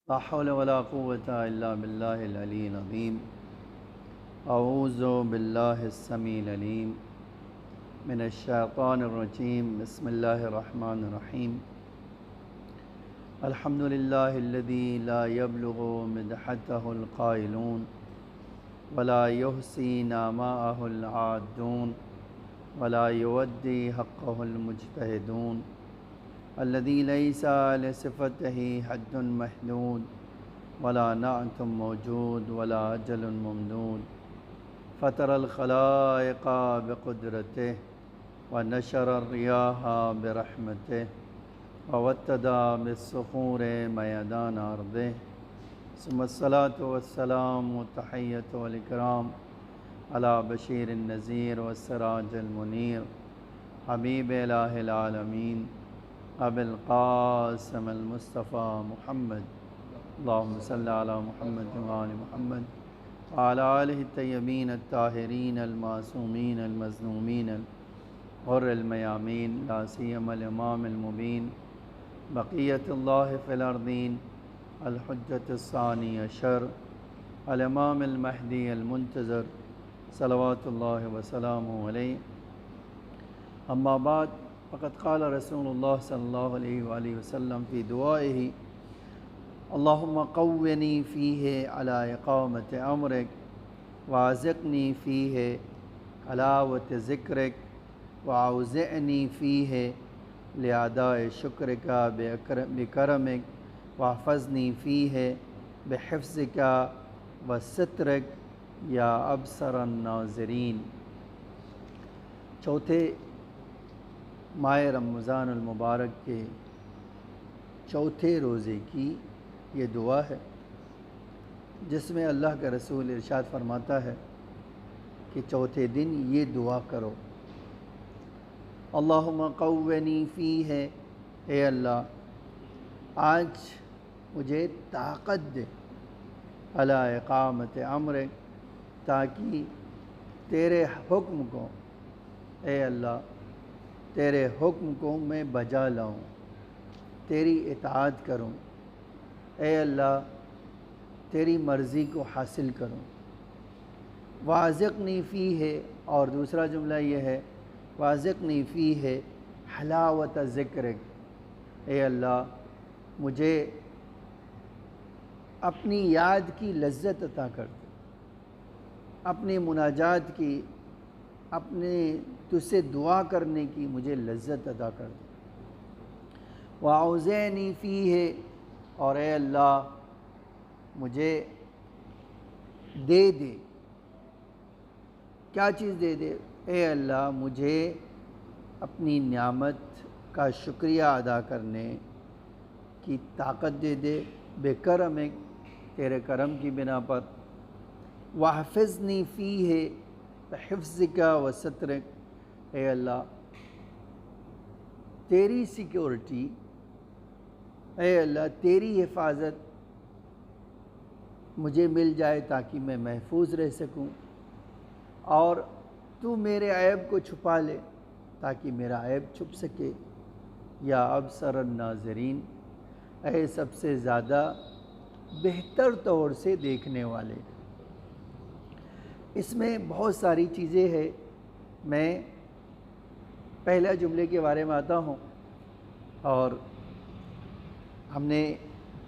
لا حول ولا قوة إلا بالله العلي العظيم. أعوذ بالله السميع العليم من الشيطان الرجيم. بسم الله الرحمن الرحيم. الحمد لله الذي لا يبلغ مدحته القائلون ولا يحصي نعماءه العادون ولا يودي حقه المجتهدون، الذي ليس لصفته حد محدود ولا نعت موجود ولا أجل ممدود، فطر الخلائق بقدرته ونشر الرياح برحمته ووتد بالصخور ميدان أرضه، ثم الصلاة والسلام والتحية والإكرام على بشير النذير والسراج المنير حبيب إله العالمين أبي القاسم المصطفى محمد. اللهم صل على محمد وآل محمد وعلى آله الطيبين الطاهرين المعصومين المظلومين الغر الميامين، لا سيما الإمام المبين بقية الله في الأرضين الحجة الثاني عشر الإمام المهدي المنتظر صلوات الله وسلامه عليه. أما بعد، فقد قال رسول الله صلى الله عليه وآله وسلم في دعائه: اللهم قوني فيه على إقامة أمرك وأعزقني فيه حلاوة ذكرك وأوزعني فيه لأداء شكرك بكرمك واحفظني فيه بحفظك وسترك یا ابصر الناظرین۔ چوتھے ماہ رمضان المبارک کے چوتھے روزے کی یہ دعا ہے، جس میں اللہ کا رسول ارشاد فرماتا ہے کہ چوتھے دن یہ دعا کرو: اللہم قونی فیہ، اے اللہ آج مجھے طاقت دے، علی اقامت امرک، تاکہ تیرے حکم کو، اے اللہ تیرے حکم کو میں بجا لاؤں، تیری اطاعت کروں، اے اللہ تیری مرضی کو حاصل کروں۔ واذقنی فیہ، اور دوسرا جملہ یہ ہے واذقنی فیہ حلاوت ذکرک، اے اللہ مجھے اپنی یاد کی لذت عطا کر دے، اپنی مناجات کی، اپنے تجھ سے دعا کرنے کی مجھے لذت عطا کر دے۔ وَأَوْزِعْنِي فِيهِ، اور اے اللہ مجھے دے دے، کیا چیز دے دے؟ اے اللہ مجھے اپنی نعمت کا شکریہ ادا کرنے کی طاقت دے دے، بے کرمک، تیرے کرم کی بنا پر۔ وَحَفِظْنِي فِيهِ بِحِفْظِكَ وَسَتْرِكَ، اے اللہ تیری سیکیورٹی، اے اللہ تیری حفاظت مجھے مل جائے تاکہ میں محفوظ رہ سکوں، اور تو میرے عیب کو چھپا لے تاکہ میرا عیب چھپ سکے۔ یا ابصر الناظرین، اے سب سے زیادہ بہتر طور سے دیکھنے والے۔ اس میں بہت ساری چیزیں ہیں، میں پہلا جملے کے بارے میں آتا ہوں، اور ہم نے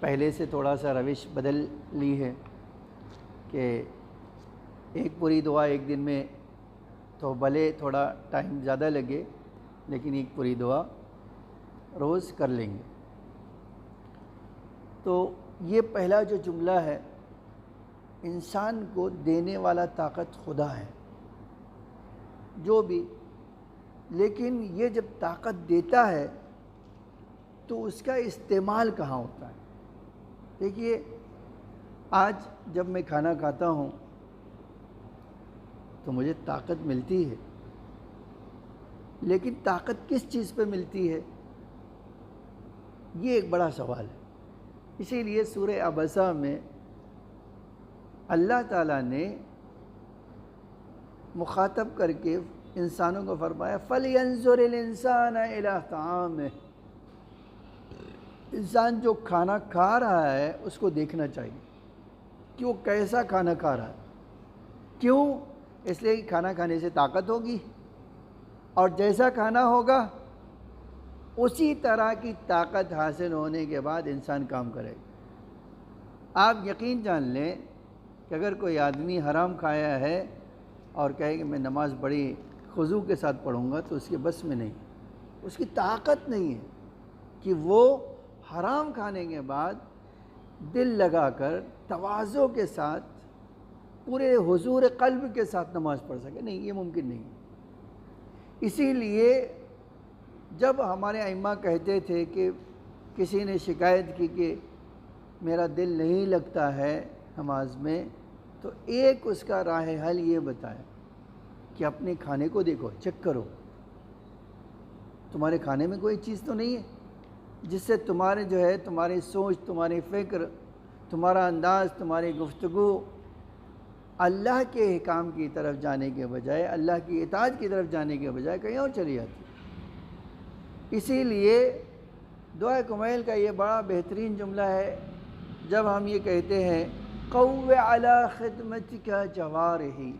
پہلے سے تھوڑا سا روش بدل لی ہے کہ ایک پوری دعا ایک دن میں تو بھلے تھوڑا ٹائم زیادہ لگے، لیکن ایک پوری دعا روز کر لیں گے۔ تو یہ پہلا جو جملہ ہے، انسان کو دینے والا طاقت خدا ہے جو بھی، لیکن یہ جب طاقت دیتا ہے تو اس کا استعمال کہاں ہوتا ہے؟ دیکھیے آج جب میں کھانا کھاتا ہوں تو مجھے طاقت ملتی ہے، لیکن طاقت کس چیز پہ ملتی ہے؟ یہ ایک بڑا سوال ہے۔ اسی لیے سورہ عبسہ میں اللہ تعالیٰ نے مخاطب کر کے انسانوں کو فرمایا: فَلْيَنظُرِ الْإِنسَانَ إِلَىٰ طَعَامِهِ، انسان جو کھانا کھا رہا ہے اس کو دیکھنا چاہیے کہ وہ کیسا کھانا کھا رہا ہے. کیوں؟ اس لیے کہ کھانا کھانے سے طاقت ہوگی، اور جیسا کھانا ہوگا اسی طرح کی طاقت حاصل ہونے کے بعد انسان کام کرے گا. آپ یقین جان لیں کہ اگر کوئی آدمی حرام کھایا ہے اور کہے کہ میں نماز بڑی خضوع کے ساتھ پڑھوں گا، تو اس کے بس میں نہیں، اس کی طاقت نہیں ہے کہ وہ حرام کھانے کے بعد دل لگا کر تواضع کے ساتھ پورے حضور قلب کے ساتھ نماز پڑھ سکے. نہیں، یہ ممکن نہیں. اسی لیے جب ہمارے ائمہ کہتے تھے کہ کسی نے شکایت کی کہ میرا دل نہیں لگتا ہے نماز میں، تو ایک اس کا راہ حل یہ بتایا کہ اپنے کھانے کو دیکھو، چیک کرو تمہارے کھانے میں کوئی چیز تو نہیں ہے جس سے تمہارے جو ہے تمہاری سوچ، تمہاری فکر، تمہارا انداز، تمہاری گفتگو اللہ کے احکام کی طرف جانے کے بجائے، اللہ کی اطاعت کی طرف جانے کے بجائے کہیں اور چلی جاتی. اسی لیے دعائے کمیل کا یہ بڑا بہترین جملہ ہے جب ہم یہ کہتے ہیں قوّ علی خدمتک جوارحی،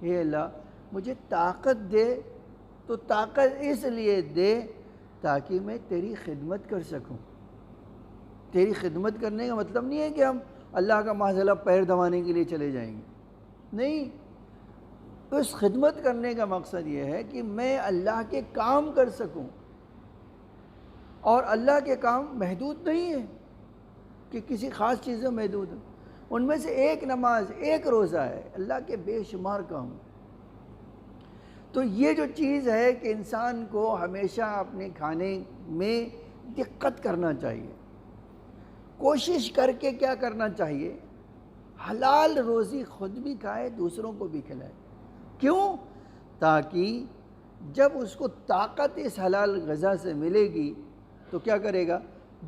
اے اللہ مجھے طاقت دے، تو طاقت اس لیے دے تاکہ میں تیری خدمت کر سکوں. تیری خدمت کرنے کا مطلب نہیں ہے کہ ہم اللہ کا معاذ پیر دبانے کے لیے چلے جائیں گے. نہیں، اس خدمت کرنے کا مقصد یہ ہے کہ میں اللہ کے کام کر سکوں. اور اللہ کے کام محدود نہیں ہے کہ کسی خاص چیزوں محدود ہے. ان میں سے ایک نماز، ایک روزہ ہے، اللہ کے بے شمار کام. تو یہ جو چیز ہے کہ انسان کو ہمیشہ اپنے کھانے میں دقت کرنا چاہیے، کوشش کر کے کیا کرنا چاہیے، حلال روزی خود بھی کھائے، دوسروں کو بھی کھلائے. کیوں؟ تاکہ جب اس کو طاقت اس حلال غذا سے ملے گی تو کیا کرے گا،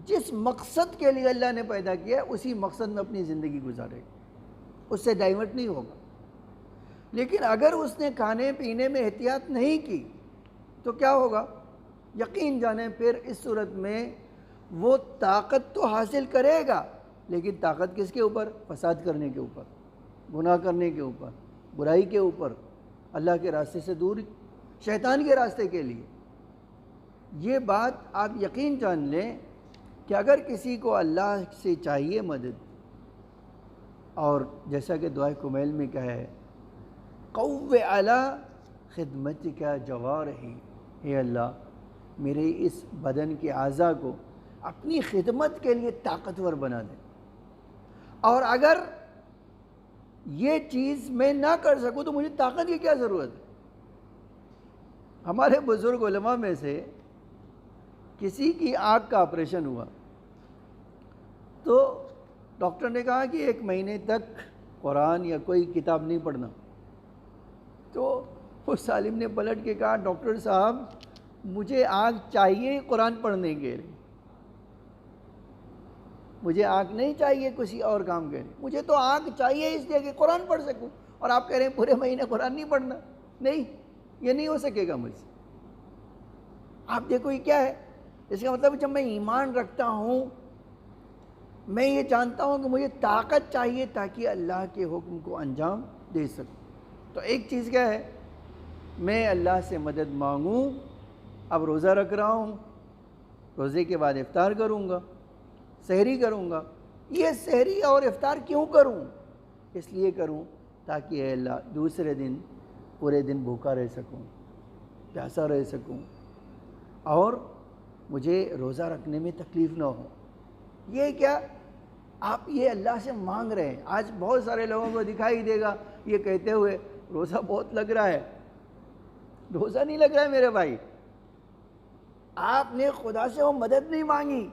جس مقصد کے لیے اللہ نے پیدا کیا ہے اسی مقصد میں اپنی زندگی گزارے گا، اس سے ڈائیورٹ نہیں ہوگا. لیکن اگر اس نے کھانے پینے میں احتیاط نہیں کی تو کیا ہوگا، یقین جانیں پھر اس صورت میں وہ طاقت تو حاصل کرے گا، لیکن طاقت کس کے اوپر؟ فساد کرنے کے اوپر، گناہ کرنے کے اوپر، برائی کے اوپر، اللہ کے راستے سے دور، شیطان کے راستے کے لیے. یہ بات آپ یقین جان لیں کہ اگر کسی کو اللہ سے چاہیے مدد، اور جیسا کہ دعائے کمیل میں کہا ہے قوّ علی خدمتک جوارحی، اے اللہ میرے اس بدن کے اعضاء کو اپنی خدمت کے لیے طاقتور بنا دے. اور اگر یہ چیز میں نہ کر سکوں تو مجھے طاقت کی کیا ضرورت ہے. ہمارے بزرگ علماء میں سے کسی کی آنکھ کا آپریشن ہوا تو ڈاکٹر نے کہا کہ 1 مہینے تک قرآن یا کوئی کتاب نہیں پڑھنا. تو اس عالم نے پلٹ کے کہا ڈاکٹر صاحب مجھے آنکھ چاہیے قرآن پڑھنے کے لیے، مجھے آنکھ نہیں چاہیے کسی اور کام کے لیے، مجھے تو آنکھ چاہیے اس لیے کہ قرآن پڑھ سکوں. اور آپ کہہ رہے ہیں پورے مہینے قرآن نہیں پڑھنا. نہیں، یہ نہیں ہو سکے گا مجھ سے. آپ دیکھو یہ کیا ہے، اس کا مطلب جب میں ایمان رکھتا ہوں، میں یہ جانتا ہوں کہ مجھے طاقت چاہیے تاکہ اللہ کے حکم کو انجام دے سکوں. تو ایک چیز کیا ہے، میں اللہ سے مدد مانگوں. اب روزہ رکھ رہا ہوں، روزے کے بعد افطار کروں گا، سحری کروں گا. یہ سحری اور افطار کیوں کروں؟ اس لیے کروں تاکہ اے اللہ دوسرے دن پورے دن بھوکا رہ سکوں، پیاسا رہ سکوں، اور مجھے روزہ رکھنے میں تکلیف نہ ہو. یہ کیا آپ یہ اللہ سے مانگ رہے ہیں. آج بہت سارے لوگوں کو دکھائی دے گا یہ کہتے ہوئے روزہ بہت لگ رہا ہے. روزہ نہیں لگ رہا ہے میرے بھائی، آپ نے خدا سے وہ مدد نہیں مانگی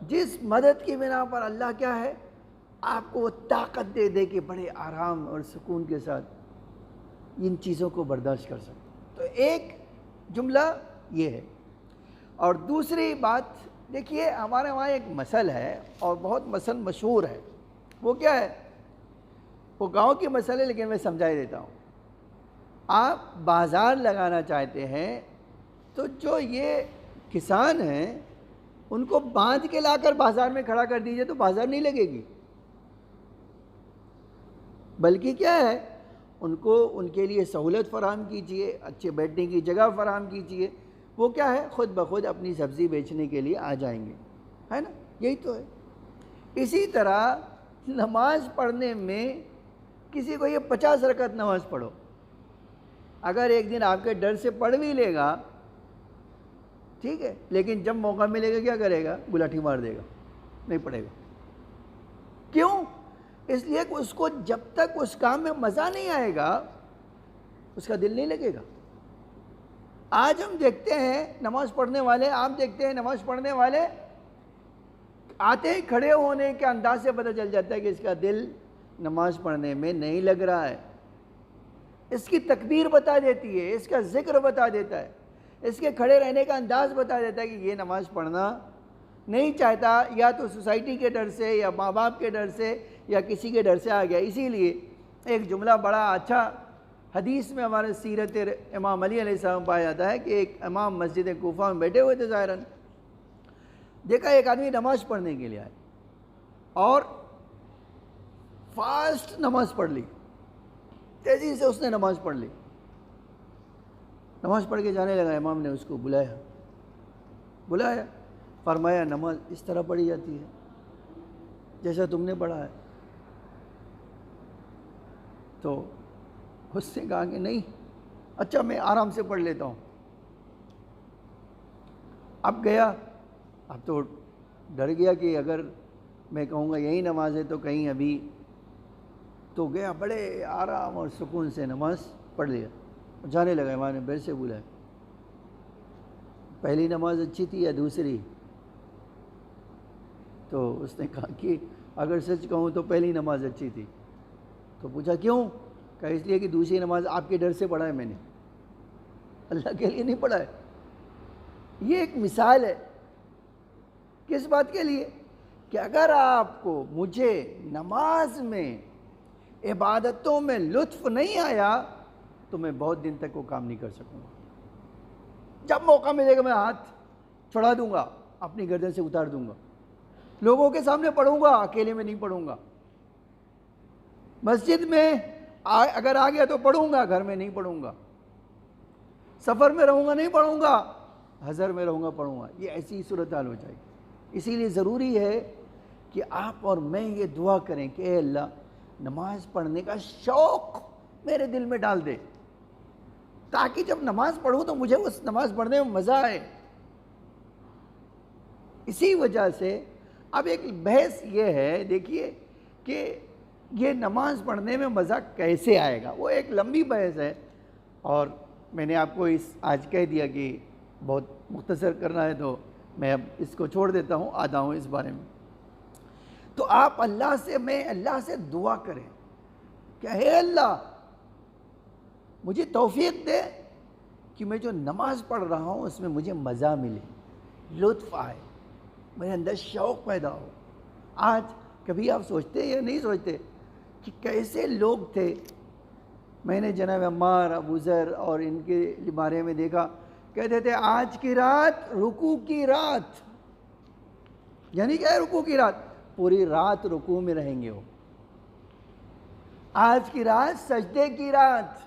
جس مدد کی بنا پر اللہ کیا ہے، آپ کو وہ طاقت دے دے کہ بڑے آرام اور سکون کے ساتھ ان چیزوں کو برداشت کر سکتے. تو ایک جملہ یہ ہے. اور دوسری بات دیکھیے، ہمارے وہاں ایک مسل ہے اور بہت مسل مشہور ہے. وہ کیا ہے، وہ گاؤں کی مسل ہے لیکن میں سمجھا دیتا ہوں. آپ بازار لگانا چاہتے ہیں تو جو یہ کسان ہیں ان کو باندھ کے لا کر بازار میں کھڑا کر دیجئے تو بازار نہیں لگے گی، بلکہ کیا ہے، ان کو ان کے لیے سہولت فراہم کیجیے، اچھے بیٹھنے کی جگہ فراہم کیجیے، وہ کیا ہے، خود بخود اپنی سبزی بیچنے کے لیے آ جائیں گے، ہے نا، یہی تو ہے۔ اسی طرح نماز پڑھنے میں کسی کو یہ 50 رکعت نماز پڑھو، اگر ایک دن آپ کے ڈر سے پڑھ بھی لے گا ٹھیک ہے، لیکن جب موقع ملے گا کیا کرے گا، گلاٹھی مار دے گا، نہیں پڑھے گا۔ کیوں؟ اس لیے کہ اس کو جب تک اس کام میں مزہ نہیں آئے گا اس کا دل نہیں لگے گا۔ آج ہم دیکھتے ہیں نماز پڑھنے والے، آپ دیکھتے ہیں نماز پڑھنے والے آتے ہی کھڑے ہونے کے انداز سے پتہ چل جاتا ہے کہ اس کا دل نماز پڑھنے میں نہیں لگ رہا ہے۔ اس کی تکبیر بتا دیتی ہے، اس کا ذکر بتا دیتا ہے، اس کے کھڑے رہنے کا انداز بتا دیتا ہے کہ یہ نماز پڑھنا نہیں چاہتا، یا تو سوسائٹی کے ڈر سے، یا ماں باپ کے ڈر سے، یا کسی کے ڈر سے آ گیا۔ اسی لیے ایک جملہ بڑا اچھا حدیث میں ہمارے سیرت امام علی علیہ السلام پایا جاتا ہے کہ ایک امام مسجد کوفہ میں بیٹھے ہوئے تھے، ظاہراً دیکھا ایک آدمی نماز پڑھنے کے لیے آئے اور فاسٹ نماز پڑھ لی، تیزی سے اس نے نماز پڑھ لی، نماز پڑھ کے جانے لگا۔ امام نے اس کو بلایا، فرمایا نماز اس طرح پڑھی جاتی ہے جیسا تم نے پڑھا ہے؟ تو اس نے کہا کہ نہیں، اچھا میں آرام سے پڑھ لیتا ہوں۔ اب گیا، اب تو ڈر گیا کہ اگر میں کہوں گا یہی نماز ہے تو کہیں ابھی، تو گیا بڑے آرام اور سکون سے نماز پڑھ لیا، جانے لگا۔ امام نے پھر سے بولا، پہلی نماز اچھی تھی یا دوسری؟ تو اس نے کہا کہ اگر سچ کہوں تو پہلی نماز اچھی تھی۔ تو پوچھا کیوں؟ کہا اس لیے کہ دوسری نماز آپ کے ڈر سے پڑھا ہے میں نے، اللہ کے لیے نہیں پڑھا ہے۔ یہ ایک مثال ہے، کس بات کے لیے؟ کہ اگر آپ کو مجھے نماز میں عبادتوں میں لطف نہیں آیا تو میں بہت دن تک وہ کام نہیں کر سکوں گا۔ جب موقع ملے گا میں ہاتھ چھڑا دوں گا، اپنی گردن سے اتار دوں گا، لوگوں کے سامنے پڑھوں گا، اکیلے میں نہیں پڑھوں گا۔ مسجد میں اگر آ گیا تو پڑھوں گا، گھر میں نہیں پڑھوں گا، سفر میں رہوں گا نہیں پڑھوں گا، حضر میں رہوں گا پڑھوں گا۔ یہ ایسی صورتحال ہو جائے گی۔ اسی لیے ضروری ہے کہ آپ اور میں یہ دعا کریں کہ اے اللہ نماز پڑھنے کا شوق میرے دل میں ڈال دے، تاکہ جب نماز پڑھوں تو مجھے اس نماز پڑھنے میں مزہ آئے۔ اسی وجہ سے اب ایک بحث یہ ہے، دیکھیے کہ یہ نماز پڑھنے میں مزہ کیسے آئے گا، وہ ایک لمبی بحث ہے، اور میں نے آپ کو آج کہہ دیا کہ بہت مختصر کرنا ہے تو میں اب اس کو چھوڑ دیتا ہوں، آدھا ہوں اس بارے میں۔ تو آپ اللہ سے دعا کریں کہ اے اللہ مجھے توفیق دے کہ میں جو نماز پڑھ رہا ہوں اس میں مجھے مزہ ملے، لطف آئے، میرے اندر شوق پیدا ہو۔ آج کبھی آپ سوچتے یا نہیں سوچتے کہ کیسے لوگ تھے؟ میں نے جناب عمار، ابو ذر اور ان کے بارے میں دیکھا، کہتے تھے آج کی رات رکوع کی رات، یعنی کیا ہے رکوع کی رات؟ پوری رات رکوع میں رہیں گے وہ۔ آج کی رات سجدے کی رات،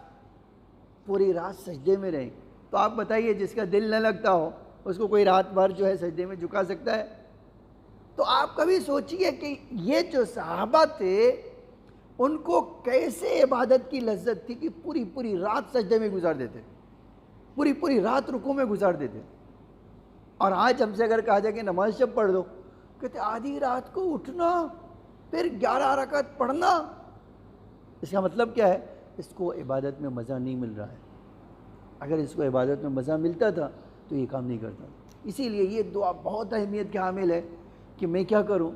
پوری رات سجدے میں رہیں۔ تو آپ بتائیے جس کا دل نہ لگتا ہو اس کو کوئی رات بھر جو ہے سجدے میں جھکا سکتا ہے؟ تو آپ کبھی سوچئے کہ یہ جو صحابہ تھے ان کو کیسے عبادت کی لذت تھی کہ پوری رات سجدے میں گزار دیتے، پوری رات رکوع میں گزار دیتے۔ اور آج ہم سے اگر کہا جائے کہ نماز جب پڑھ دو، کہتے آدھی رات کو اٹھنا پھر 11 رکعت پڑھنا، اس کا مطلب کیا ہے؟ اس کو عبادت میں مزہ نہیں مل رہا ہے۔ اگر اس کو عبادت میں مزہ ملتا تھا تو یہ کام نہیں کرتا۔ اسی لیے یہ دعا بہت اہمیت کے حامل ہے کہ میں کیا کروں۔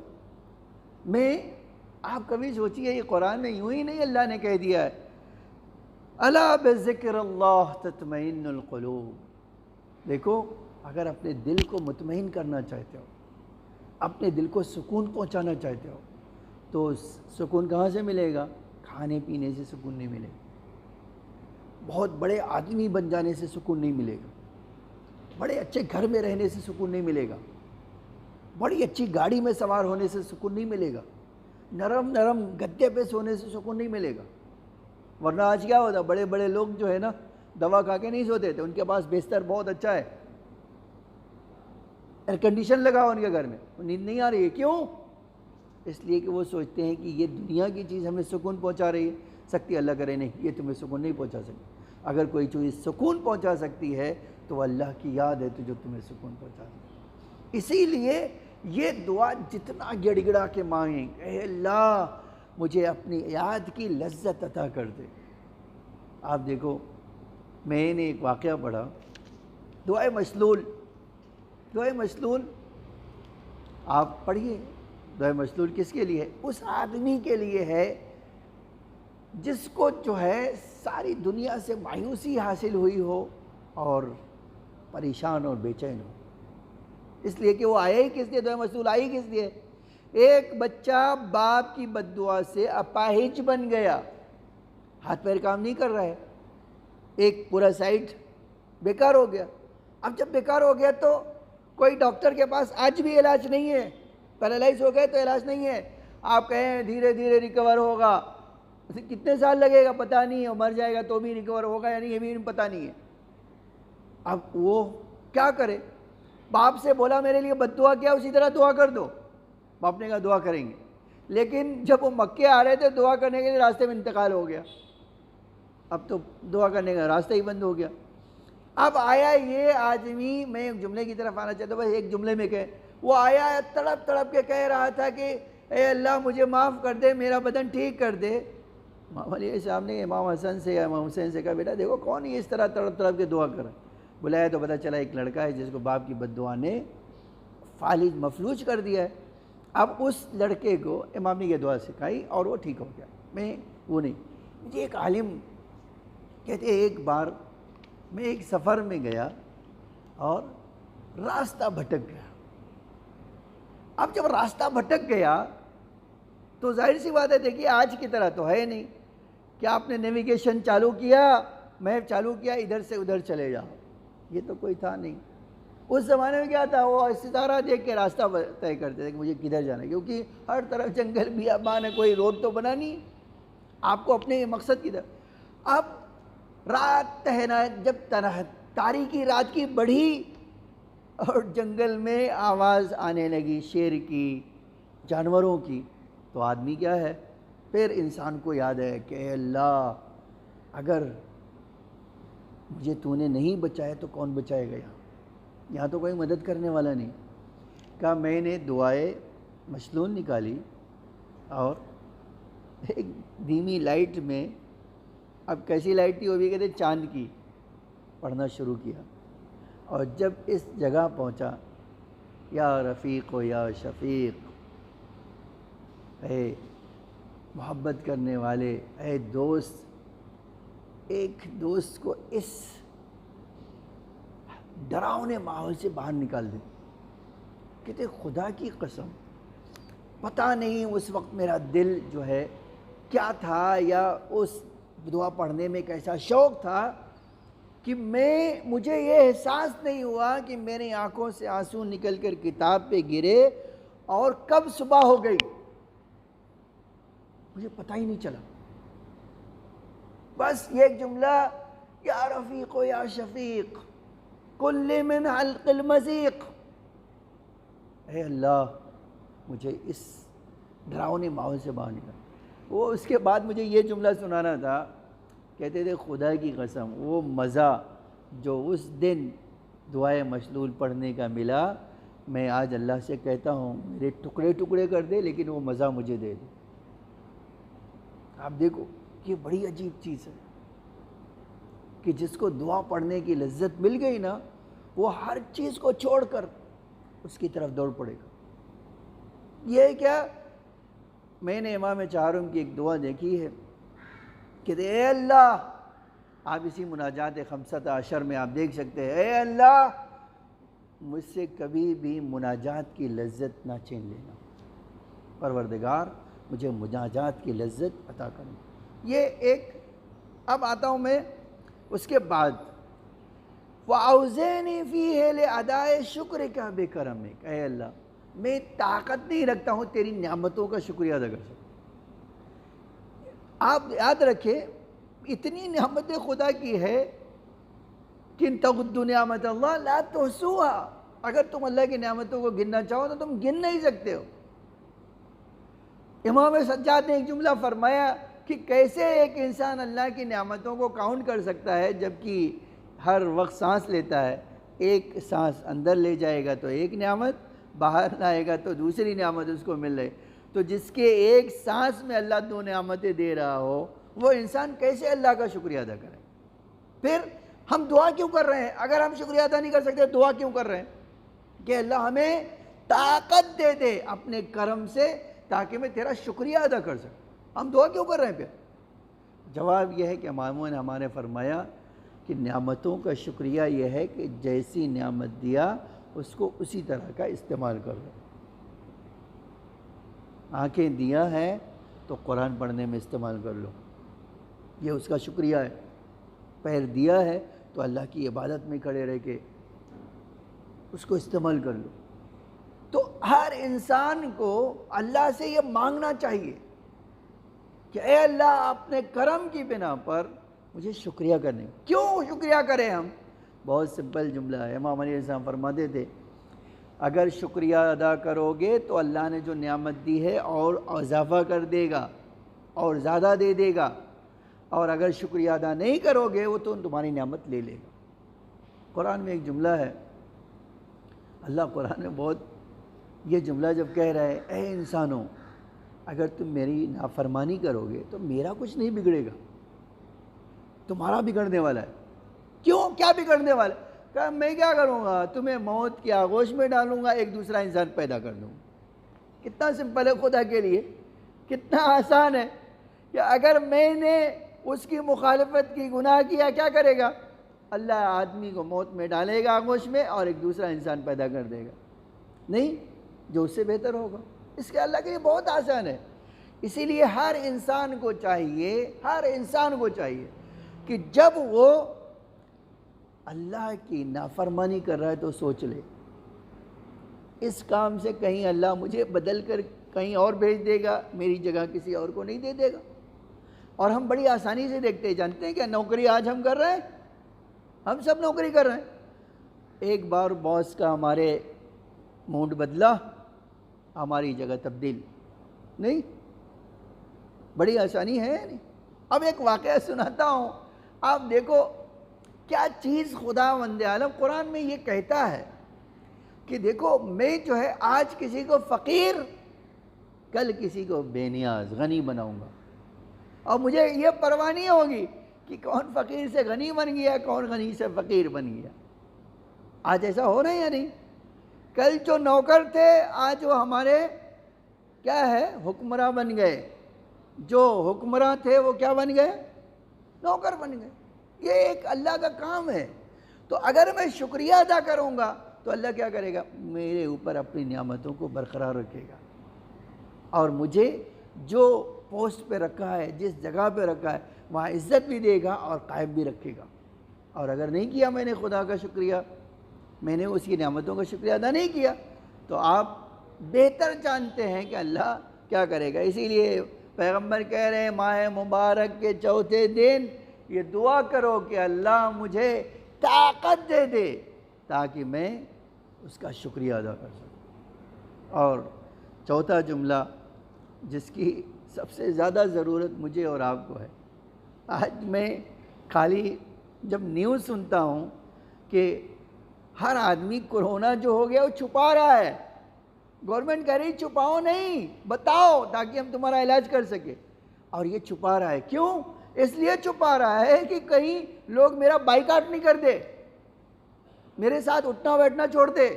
آپ کبھی سوچئے یہ قرآن میں یوں ہی نہیں اللہ نے کہہ دیا ہے الا بذکر اللہ تطمئن القلوب۔ دیکھو اگر اپنے دل کو مطمئن کرنا چاہتے ہو، اپنے دل کو سکون پہنچانا چاہتے ہو، تو سکون کہاں سے ملے گا؟ کھانے پینے سے سکون نہیں ملے گا، بہت بڑے آدمی بن جانے سے سکون نہیں ملے گا، بڑے اچھے گھر میں رہنے سے سکون نہیں ملے گا، بڑی اچھی گاڑی میں سوار ہونے سے سکون نہیں ملے گا، نرم نرم گدے پہ سونے سے سکون نہیں ملے گا. ورنہ آج کیا ہوتا، بڑے بڑے لوگ جو ہے نا دوا کھا کے نہیں سوتے تھے، ان کے پاس بستر بہت اچھا ہے، ایئر کنڈیشن لگا ہوا ان کے گھر میں، نیند نہیں آ رہی ہے. کیوں؟ اس لیے کہ وہ سوچتے ہیں کہ یہ دنیا کی چیز ہمیں سکون پہنچا رہی ہے. سکتی اللہ کرے نہیں، یہ تمہیں سکون نہیں پہنچا سکتی. اگر کوئی چیز سکون پہنچا سکتی ہے تو وہ اللہ کی یاد ہے تو جو تمہیں سکون پہنچا سکتی. اسی لیے یہ دعا جتنا گڑ گڑا کے مانگیں، اے اللہ مجھے اپنی یاد کی لذت عطا کر دے. آپ دیکھو، میں نے ایک واقعہ پڑھا، دعائے مشلول. دعائے مشلول آپ پڑھیے. دعائے مشلول کس کے لیے ہے؟ اس آدمی کے لیے ہے جس کو جو ہے ساری دنیا سے مایوسی حاصل ہوئی ہو اور پریشان اور بے چین ہو. اس لیے کہ وہ آیا ہی کس لیے؟ دعائے مشلول آئی کس لیے؟ ایک بچہ باپ کی بد دعا سے اپاہج بن گیا، ہاتھ پیر کام نہیں کر رہا ہے، ایک پورا سائڈ بیکار ہو گیا. اب جب بیکار ہو گیا تو کوئی ڈاکٹر کے پاس آج بھی علاج نہیں ہے. پیرالائز ہو گئے تو علاج نہیں ہے. آپ کہیں دھیرے دھیرے ریکور ہوگا، اسے کتنے سال لگے گا پتہ نہیں ہے، مر جائے گا تو بھی ریکور ہوگا یا نہیں یہ بھی پتہ نہیں ہے. اب وہ کیا کرے؟ باپ سے بولا میرے لیے بد دعا کیا، اسی طرح دعا کر دو. باپ نے کہا دعا کریں گے. لیکن جب وہ مکے آ رہے تھے دعا کرنے کے لیے راستے میں انتقال ہو گیا. اب تو دعا کرنے کا راستہ ہی بند ہو گیا. اب آیا یہ آدمی، میں ایک جملے کی طرف آنا چاہتا ہوں، بس ایک جملے میں کہ وہ آیا تڑپ تڑپ کے کہہ رہا تھا کہ اے اللہ مجھے معاف کر دے، میرا بدن ٹھیک کر دے. امام علی صاحب نے امام حسن سے یا امام حسین سے کہا بیٹا دیکھو کون یہ اس طرح تڑپ تڑپ کے دعا کر. بلایا تو پتہ چلا ایک لڑکا ہے جس کو باپ کی بد دعا نے فالج مفلوج کر دیا ہے. اب اس لڑکے کو امام نے یہ دعا سکھائی اور وہ ٹھیک ہو گیا. میں وہ نہیں، مجھے ایک عالم کہتے ایک بار میں ایک سفر میں گیا اور راستہ بھٹک گیا. اب جب راستہ بھٹک گیا تو ظاہر سی بات ہے، دیکھیے آج کی طرح تو ہے نہیں کہ آپ نے نیویگیشن چالو کیا، میپ چالو کیا، ادھر سے ادھر چلے جاؤ. یہ تو کوئی تھا نہیں. اس زمانے میں کیا تھا، وہ ستارہ دیکھ کے راستہ طے کرتے تھے کہ مجھے کدھر جانا ہے، کیونکہ ہر طرف جنگل بیابان ہے، کوئی روڈ تو بنا نہیں آپ کو اپنے مقصد کی طرف. اب رات تہنا، جب تاریکی رات کی بڑھی اور جنگل میں آواز آنے لگی شیر کی، جانوروں کی، تو آدمی کیا ہے، پھر انسان کو یاد ہے کہ اے اللہ اگر مجھے تو نے نہیں بچایا تو کون بچائے گا؟ یہاں تو کوئی مدد کرنے والا نہیں. کہا میں نے دعائے مشلول نکالی اور ایک دھیمی لائٹ میں، اب کیسی لائٹ تھی وہ بھی کہتے چاند کی، پڑھنا شروع کیا. اور جب اس جگہ پہنچا، یا رفیق و یا شفیق، اے محبت کرنے والے، اے دوست، ایک دوست کو اس ڈراؤنے ماحول سے باہر نکال دے. کہتے خدا کی قسم پتہ نہیں اس وقت میرا دل جو ہے کیا تھا، یا اس دعا پڑھنے میں کیسا شوق تھا کہ مجھے یہ احساس نہیں ہوا کہ میری آنکھوں سے آنسو نکل کر کتاب پہ گرے اور کب صبح ہو گئی، مجھے پتہ ہی نہیں چلا. بس یہ ایک جملہ، یا رفیق و یا شفیق کل من حلق المزیق، اے اللہ مجھے اس ڈراؤنے ماحول سے باہر نکال. وہ اس کے بعد مجھے یہ جملہ سنانا تھا، کہتے تھے خدا کی قسم وہ مزہ جو اس دن دعائے مشلول پڑھنے کا ملا، میں آج اللہ سے کہتا ہوں میرے ٹکڑے ٹکڑے کر دے لیکن وہ مزہ مجھے دے دے. آپ دیکھو یہ بڑی عجیب چیز ہے کہ جس کو دعا پڑھنے کی لذت مل گئی نا، وہ ہر چیز کو چھوڑ کر اس کی طرف دوڑ پڑے گا. یہ کیا، میں نے امام چہارم کی ایک دعا دیکھی ہے کہ اے اللہ، آپ اسی مناجات خمسۃ عشر میں آپ دیکھ سکتے ہیں، اے اللہ مجھ سے کبھی بھی مناجات کی لذت نہ چھین لینا، پروردگار مجھے مناجات کی لذت عطا کرنا. یہ ایک. اب آتا ہوں میں اس کے بعد، وَأَوْزِعْنِي فِيهِ لِأَدَاءِ شُكْرِكَ بِكَرَمِكَ، اے اللہ میں طاقت نہیں رکھتا ہوں تیری نعمتوں کا شکریہ ادا کر سکوں۔ آپ یاد رکھیں اتنی نعمت خدا کی ہے کہ ان تعدوا نعمت اللہ لا تحصوها، اگر تم اللہ کی نعمتوں کو گننا چاہو تو تم گن نہیں سکتے ہو۔ امام سجاد نے ایک جملہ فرمایا کہ کیسے ایک انسان اللہ کی نعمتوں کو کاؤنٹ کر سکتا ہے جبکہ ہر وقت سانس لیتا ہے، ایک سانس اندر لے جائے گا تو ایک نعمت، باہر لائے گا تو دوسری نعمت اس کو مل رہی۔ تو جس کے ایک سانس میں اللہ دو نعمتیں دے رہا ہو وہ انسان کیسے اللہ کا شکریہ ادا کرے؟ پھر ہم دعا کیوں کر رہے ہیں؟ اگر ہم شکریہ ادا نہیں کر سکتے دعا کیوں کر رہے ہیں؟ کہ اللہ ہمیں طاقت دے دے اپنے کرم سے تاکہ میں تیرا شکریہ ادا کر سکوں۔ ہم دعا کیوں کر رہے ہیں؟ پھر جواب یہ ہے کہ اماموں نے ہمارے فرمایا کہ نعمتوں کا شکریہ یہ ہے کہ جیسی نعمت دیا اس کو اسی طرح کا استعمال کر لو۔ آنکھیں دیا ہے تو قرآن پڑھنے میں استعمال کر لو، یہ اس کا شکریہ ہے۔ پیر دیا ہے تو اللہ کی عبادت میں کھڑے رہ کے اس کو استعمال کر لو۔ تو ہر انسان کو اللہ سے یہ مانگنا چاہیے کہ اے اللہ اپنے کرم کی بنا پر مجھے شکریہ کرنے۔ کیوں شکریہ کریں ہم؟ بہت سمپل جملہ ہے۔ امام علیہ السلام فرماتے تھے اگر شکریہ ادا کرو گے تو اللہ نے جو نعمت دی ہے اور اضافہ کر دے گا اور زیادہ دے دے گا، اور اگر شکریہ ادا نہیں کرو گے وہ تو تمہاری نعمت لے لے گا۔ قرآن میں ایک جملہ ہے، اللہ قرآن میں بہت یہ جملہ جب کہہ رہا ہے اے انسانوں اگر تم میری نافرمانی کرو گے تو میرا کچھ نہیں بگڑے گا، تمہارا بگڑنے والا ہے۔ کیوں؟ کیا بگڑنے والا ہے؟ کہ میں کیا کروں گا؟ تمہیں موت کی آغوش میں ڈالوں گا، ایک دوسرا انسان پیدا کر دوں گا۔ کتنا سمپل ہے خدا کے لیے، کتنا آسان ہے کہ اگر میں نے اس کی مخالفت کی، گناہ کیا، کیا کرے گا؟ اللہ آدمی کو موت میں ڈالے گا آغوش میں اور ایک دوسرا انسان پیدا کر دے گا، نہیں جو اس سے بہتر ہوگا۔ اس کے اللہ کے لیے بہت آسان ہے۔ اسی لیے ہر انسان کو چاہیے کہ جب وہ اللہ کی نافرمانی کر رہا ہے تو سوچ لے اس کام سے کہیں اللہ مجھے بدل کر کہیں اور بھیج دے گا، میری جگہ کسی اور کو نہیں دے دے گا۔ اور ہم بڑی آسانی سے دیکھتے ہیں، جانتے ہیں کیا نوکری آج ہم کر رہے ہیں، ہم سب نوکری کر رہے ہیں۔ ایک بار باس کا ہمارے موڈ بدلا، ہماری جگہ تبدیل نہیں، بڑی آسانی ہے نہیں۔ اب ایک واقعہ سناتا ہوں، آپ دیکھو کیا چیز خداوند عالم قرآن میں یہ کہتا ہے کہ دیکھو میں جو ہے آج کسی کو فقیر، کل کسی کو بے نیاز غنی بناؤں گا، اور مجھے یہ پرواہ نہیں ہوگی کہ کون فقیر سے غنی بن گیا، کون غنی سے فقیر بن گیا۔ آج ایسا ہو رہا ہے یا نہیں؟ کل جو نوکر تھے آج وہ ہمارے کیا ہے حکمراں بن گئے، جو حکمراں تھے وہ کیا بن گئے؟ نوکر بن گئے۔ یہ ایک اللہ کا کام ہے۔ تو اگر میں شکریہ ادا کروں گا تو اللہ کیا کرے گا؟ میرے اوپر اپنی نعمتوں کو برقرار رکھے گا، اور مجھے جو پوسٹ پہ رکھا ہے، جس جگہ پہ رکھا ہے وہاں عزت بھی دے گا اور قائم بھی رکھے گا۔ اور اگر نہیں کیا میں نے خدا کا شکریہ، میں نے اس کی نعمتوں کا شکریہ ادا نہیں کیا، تو آپ بہتر جانتے ہیں کہ اللہ کیا کرے گا۔ اسی لیے پیغمبر کہہ رہے ہیں ماہ مبارک کے چوتھے دن یہ دعا کرو کہ اللہ مجھے طاقت دے دے تاکہ میں اس کا شکریہ ادا کر سکوں۔ اور چوتھا جملہ جس کی سب سے زیادہ ضرورت مجھے اور آپ کو ہے، آج میں خالی جب نیوز سنتا ہوں کہ ہر آدمی کورونا جو ہو گیا وہ چھپا رہا ہے، گورنمنٹ کہہ رہی چھپاؤ نہیں، بتاؤ تاکہ ہم تمہارا علاج کر سکے، اور یہ چھپا رہا ہے۔ کیوں؟ اس لیے چھپا رہا ہے کہ کہیں لوگ میرا بائیکاٹ نہیں کر دے، میرے ساتھ اٹھنا بیٹھنا چھوڑ دے،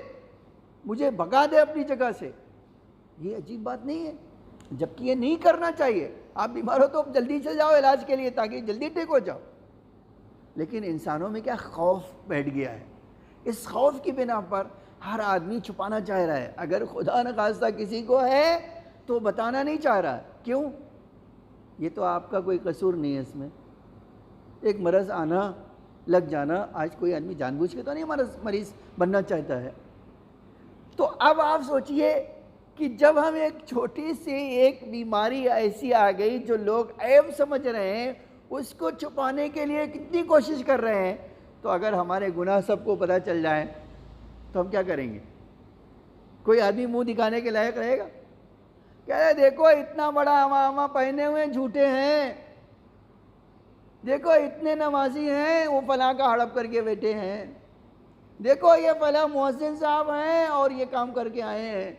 مجھے بھگا دے اپنی جگہ سے۔ یہ عجیب بات نہیں ہے؟ جبکہ یہ نہیں کرنا چاہیے۔ آپ بیمار ہو تو جلدی سے جاؤ علاج کے لیے تاکہ جلدی ٹھیک ہو جاؤ، لیکن انسانوں میں کیا خوف بیٹھ گیا ہے، اس خوف کی بنا پر ہر آدمی چھپانا چاہ رہا ہے۔ اگر خدا نخواستہ کسی کو ہے تو بتانا نہیں چاہ رہا ہے۔ کیوں؟ یہ تو آپ کا کوئی قصور نہیں ہے اس میں۔ ایک مرض آنا، لگ جانا، آج کوئی آدمی جان بوجھ کے تو نہیں مریض بننا چاہتا ہے، تو اب آپ سوچئے کہ جب ہم ایک چھوٹی سی ایک بیماری ایسی آ گئی جو لوگ عیب سمجھ رہے ہیں، اس کو چھپانے کے لیے کتنی کوشش کر رہے ہیں، تو اگر ہمارے گناہ سب کو پتہ چل جائیں تو ہم کیا کریں گے؟ کوئی آدمی منہ دکھانے کے لائق رہے گا؟ کہہ رہے دیکھو اتنا بڑا امامہ پہنے ہوئے جھوٹے ہیں، دیکھو اتنے نمازی ہیں وہ فلاں کا ہڑپ کر کے بیٹھے ہیں، دیکھو یہ فلاں مؤذن صاحب ہیں اور یہ کام کر کے آئے ہیں۔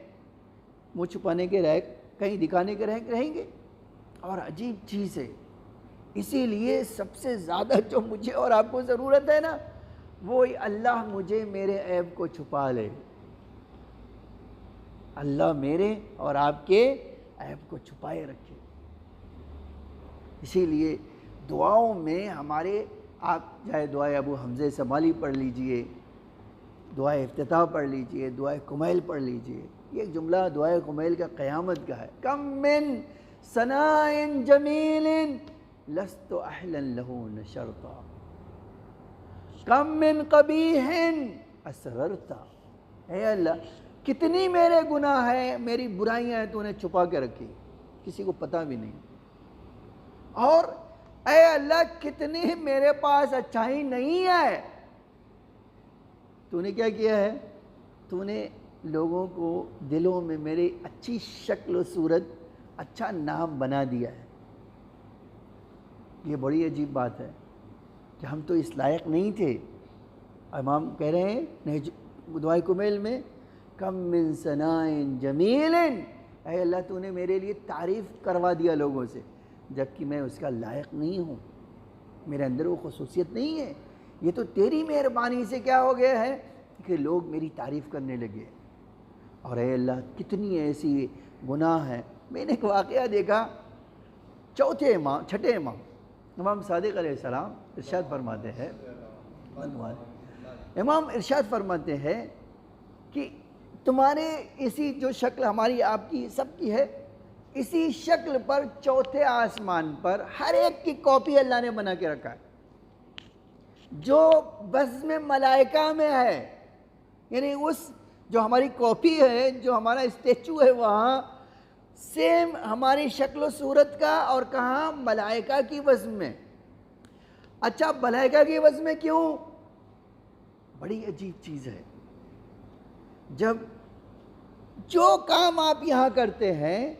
منہ چھپانے کے لائق، کہیں دکھانے کے لائق رہیں گے؟ اور عجیب چیز ہے، اسی لیے سب سے زیادہ جو مجھے اور آپ کو ضرورت ہے نا، وہ اللہ مجھے میرے عیب کو چھپا لے، اللہ میرے اور آپ کے عیب کو چھپائے رکھے۔ اسی لیے دعاؤں میں ہمارے، آپ چاہے دعائے ابو حمزہ سمالی پڑھ لیجئے، دعائے افتتاح پڑھ لیجئے، دعائے کمیل پڑھ لیجئے۔ یہ ایک جملہ دعائے کمیل کا قیامت کا ہے، کم من ثناء جمیل لست اہلا لہ نشرتا، کم من قبیح اسررتا۔ اے اللہ کتنی میرے گناہ ہیں، میری برائیاں ہیں، تو نے چھپا کے رکھی، کسی کو پتہ بھی نہیں۔ اور اے اللہ کتنی میرے پاس اچھائی نہیں ہے، تو نے کیا کیا ہے؟ تو نے لوگوں کو دلوں میں میری اچھی شکل و صورت، اچھا نام بنا دیا ہے۔ یہ بڑی عجیب بات ہے کہ ہم تو اس لائق نہیں تھے۔ امام کہہ رہے ہیں دعائے کمیل میں، کم من ثناء جمیل، اے اللہ تو نے میرے لیے تعریف کروا دیا لوگوں سے، جبکہ میں اس کا لائق نہیں ہوں، میرے اندر وہ خصوصیت نہیں ہے۔ یہ تو تیری مہربانی سے کیا ہو گیا ہے کہ لوگ میری تعریف کرنے لگے۔ اور اے اللہ کتنی ایسی گناہ ہیں۔ میں نے ایک واقعہ دیکھا، چھٹے امام صادق علیہ السلام ارشاد فرماتے ہیں، امام ارشاد فرماتے ہیں کہ تمہارے اسی جو شکل ہماری آپ کی سب کی ہے، اسی شکل پر چوتھے آسمان پر ہر ایک کی کاپی اللہ نے بنا کے رکھا ہے، جو بزم ملائکہ میں ہے۔ یعنی اس جو ہماری کاپی ہے، جو ہمارا اسٹیچو ہے، وہاں سیم ہماری شکل و صورت کا، اور کہاں؟ ملائکہ کی وزن میں۔ اچھا ملائکہ کی وزن میں کیوں؟ بڑی عجیب چیز ہے، جب جو کام آپ یہاں کرتے ہیں،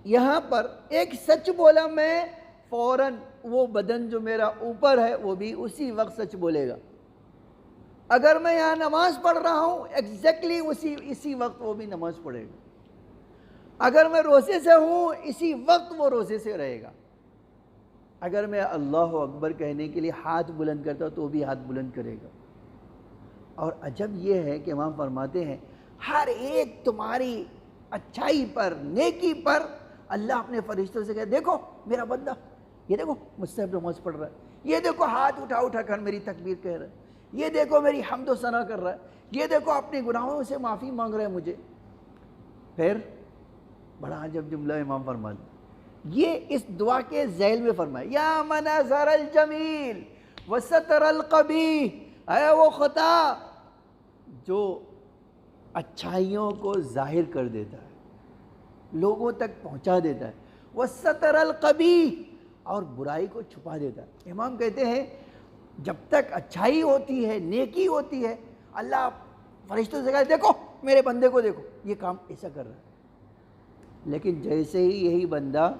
یہاں پر ایک سچ بولا میں، فوراً وہ بدن جو میرا اوپر ہے وہ بھی اسی وقت سچ بولے گا۔ اگر میں یہاں نماز پڑھ رہا ہوں، ایگزیکٹلی اسی وقت وہ بھی نماز پڑھے گا۔ اگر میں روزے سے ہوں، اسی وقت وہ روزے سے رہے گا۔ اگر میں اللہ اکبر کہنے کے لیے ہاتھ بلند کرتا ہوں تو وہ بھی ہاتھ بلند کرے گا۔ اور عجب یہ ہے کہ امام فرماتے ہیں ہر ایک تمہاری اچھائی پر، نیکی پر اللہ اپنے فرشتوں سے کہے دیکھو میرا بندہ، یہ دیکھو مجھ سے نماز پڑھ رہا ہے، یہ دیکھو ہاتھ اٹھا کر میری تکبیر کہہ رہا ہے، یہ دیکھو میری حمد و ثنا کر رہا ہے، یہ دیکھو اپنے گناہوں سے معافی مانگ رہا ہے مجھے۔ پھر بڑا عجب جملہ امام فرماتے یہ اس دعا کے ذیل میں فرمائے، یا من اظہر الجمیل وستر القبیح، اے وہ خدا جو اچھائیوں کو ظاہر کر دیتا ہے، لوگوں تک پہنچا دیتا ہے، وستر القبیح، اور برائی کو چھپا دیتا ہے۔ امام کہتے ہیں جب تک اچھائی ہوتی ہے، نیکی ہوتی ہے، اللہ فرشتوں سے کہتا ہے دیکھو میرے بندے کو، دیکھو یہ کام ایسا کر رہا ہے۔ لیکن جیسے ہی یہی بندہ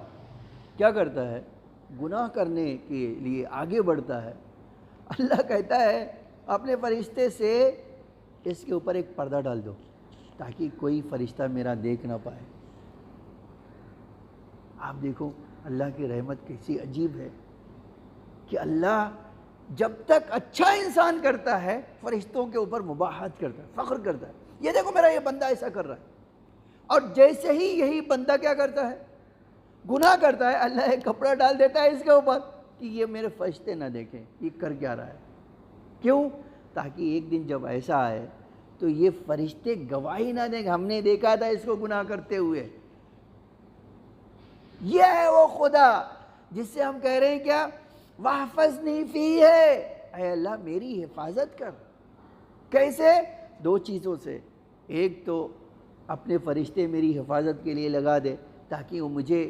کیا کرتا ہے، گناہ کرنے کے لیے آگے بڑھتا ہے، اللہ کہتا ہے اپنے فرشتے سے اس کے اوپر ایک پردہ ڈال دو تاکہ کوئی فرشتہ میرا دیکھ نہ پائے۔ آپ دیکھو اللہ کی رحمت کیسی عجیب ہے کہ اللہ جب تک اچھا انسان کرتا ہے فرشتوں کے اوپر مباحثت کرتا ہے، فخر کرتا ہے، یہ دیکھو میرا یہ بندہ ایسا کر رہا ہے۔ اور جیسے ہی یہی بندہ کیا کرتا ہے، گناہ کرتا ہے، اللہ ایک کپڑا ڈال دیتا ہے اس کے اوپر کہ یہ میرے فرشتے نہ دیکھیں یہ کر کیا رہا ہے۔ کیوں؟ تاکہ ایک دن جب ایسا آئے تو یہ فرشتے گواہی نہ دیں کہ ہم نے دیکھا تھا اس کو گناہ کرتے ہوئے۔ یہ ہے وہ خدا جس سے ہم کہہ رہے ہیں کیا، وَاحْفَظْنِي فِيهِ، اے اللہ میری حفاظت کر۔ کیسے؟ دو چیزوں سے، ایک تو اپنے فرشتے میری حفاظت کے لیے لگا دے تاکہ وہ مجھے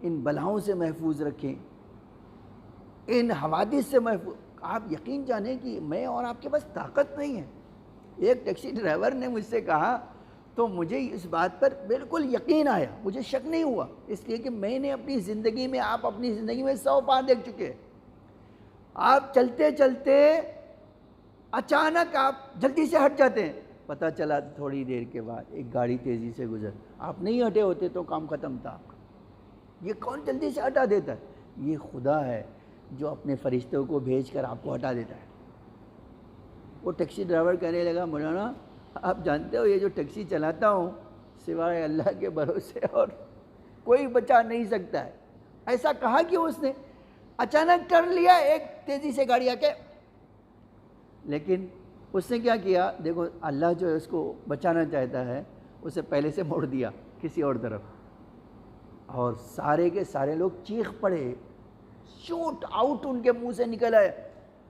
ان بلاؤں سے محفوظ رکھیں، ان حوادث سے محفوظ۔ آپ یقین جانیں کہ میں اور آپ کے پاس طاقت نہیں ہے۔ ایک ٹیکسی ڈرائیور نے مجھ سے کہا تو مجھے اس بات پر بالکل یقین آیا، مجھے شک نہیں ہوا، اس لیے کہ میں نے اپنی زندگی میں، آپ اپنی زندگی میں 100 بار دیکھ چکے ہیں۔ آپ چلتے چلتے اچانک آپ جلدی سے ہٹ جاتے ہیں، پتہ چلا تھوڑی دیر کے بعد ایک گاڑی تیزی سے گزر، آپ نہیں ہٹے ہوتے تو کام ختم تھا آپ کا۔ یہ کون جلدی سے ہٹا دیتا ہے؟ یہ خدا ہے جو اپنے فرشتوں کو بھیج کر آپ کو ہٹا دیتا ہے۔ وہ ٹیکسی ڈرائیور کہنے لگا، مولانا آپ جانتے ہو یہ جو ٹیکسی چلاتا ہوں سوائے اللہ کے بھروسے اور کوئی بچا نہیں سکتا ہے۔ ایسا کہا کہ اس نے اچانک کر لیا ایک تیزی سے گاڑی آ کے، لیکن اس نے کیا کیا؟ دیکھو اللہ جو ہے اس کو بچانا چاہتا ہے، اسے پہلے سے موڑ دیا کسی اور طرف، اور سارے کے سارے لوگ چیخ پڑے، شوٹ آؤٹ ان کے منہ سے نکل آئے،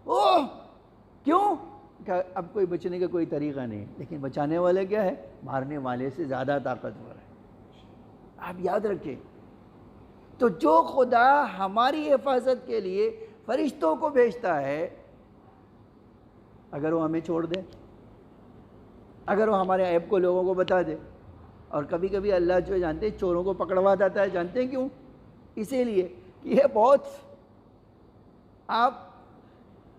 اوہ کیوں؟ کہ اب کوئی بچنے کا کوئی طریقہ نہیں، لیکن بچانے والے کیا ہے؟ مارنے والے سے زیادہ طاقتور ہے۔ آپ یاد رکھیں، تو جو خدا ہماری حفاظت کے لیے فرشتوں کو بھیجتا ہے، اگر وہ ہمیں چھوڑ دے، اگر وہ ہمارے عیب کو لوگوں کو بتا دے، اور کبھی کبھی اللہ جو جانتے ہیں چوروں کو پکڑوا دیتا ہے، جانتے ہیں کیوں؟ اسی لیے کہ یہ بہت، آپ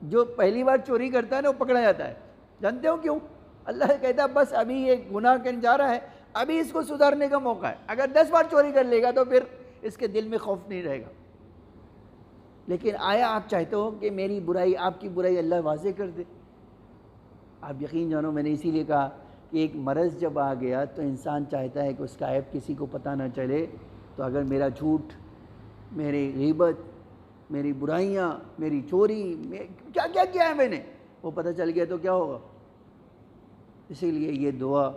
جو پہلی بار چوری کرتا ہے نا وہ پکڑا جاتا ہے، جانتے ہو کیوں؟ اللہ کہتا ہے بس ابھی یہ گناہ کرنے جا رہا ہے، ابھی اس کو سدھارنے کا موقع ہے، اگر 10 بار چوری کر لے گا تو پھر اس کے دل میں خوف نہیں رہے گا۔ لیکن آیا آپ چاہتے ہو کہ میری برائی، آپ کی برائی اللہ واضح کر دے؟ آپ یقین جانو، میں نے اسی لیے کہا کہ ایک مرض جب آ گیا تو انسان چاہتا ہے کہ اس کا عیب کسی کو پتہ نہ چلے، تو اگر میرا جھوٹ، میری غیبت، میری برائیاں، میری چوری، کیا کیا کیا ہے میں نے، وہ پتہ چل گیا تو کیا ہوگا؟ اسی لیے یہ دعا۔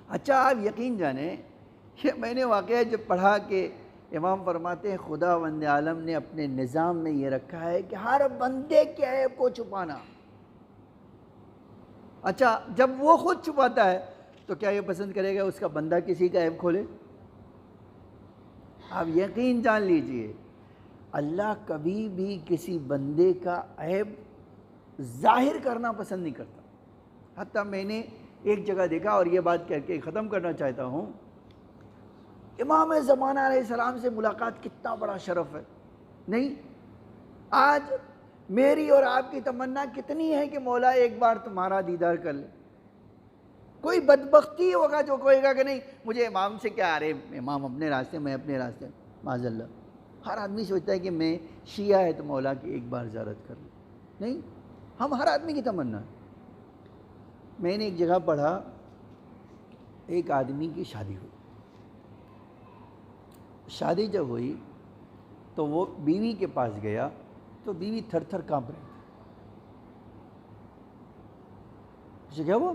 اچھا آپ یقین جانیں کہ میں نے واقعہ جب پڑھا کہ امام فرماتے ہیں خدا وند عالم نے اپنے نظام میں یہ رکھا ہے کہ ہر بندے کے عیب کو چھپانا۔ اچھا جب وہ خود چھپاتا ہے تو کیا یہ پسند کرے گا اس کا بندہ کسی کا عیب کھولے؟ آپ یقین جان لیجئے اللہ کبھی بھی کسی بندے کا عیب ظاہر کرنا پسند نہیں کرتا۔ حتیٰ میں نے ایک جگہ دیکھا، اور یہ بات کر کے ختم کرنا چاہتا ہوں، امام زمانہ علیہ السلام سے ملاقات کتنا بڑا شرف ہے، نہیں؟ آج میری اور آپ کی تمنا کتنی ہے کہ مولا ایک بار تمہارا دیدار کر لے۔ کوئی بدبختی ہوگا جو کہے گا کہ نہیں مجھے امام سے کیا، ارے امام اپنے راستے، میں اپنے راستے، معاذ اللہ۔ ہر آدمی سوچتا ہے کہ میں شیعہ ہے تو مولا کی ایک بار زیارت کر لوں، نہیں، ہم ہر آدمی کی تمنا ہے۔ میں نے ایک جگہ پڑھا، ایک آدمی کی شادی ہوئی، شادی جب ہوئی تو وہ بیوی کے پاس گیا تو بیوی تھر تھر کانپ رہی تھی۔ اسے کیا ہوا؟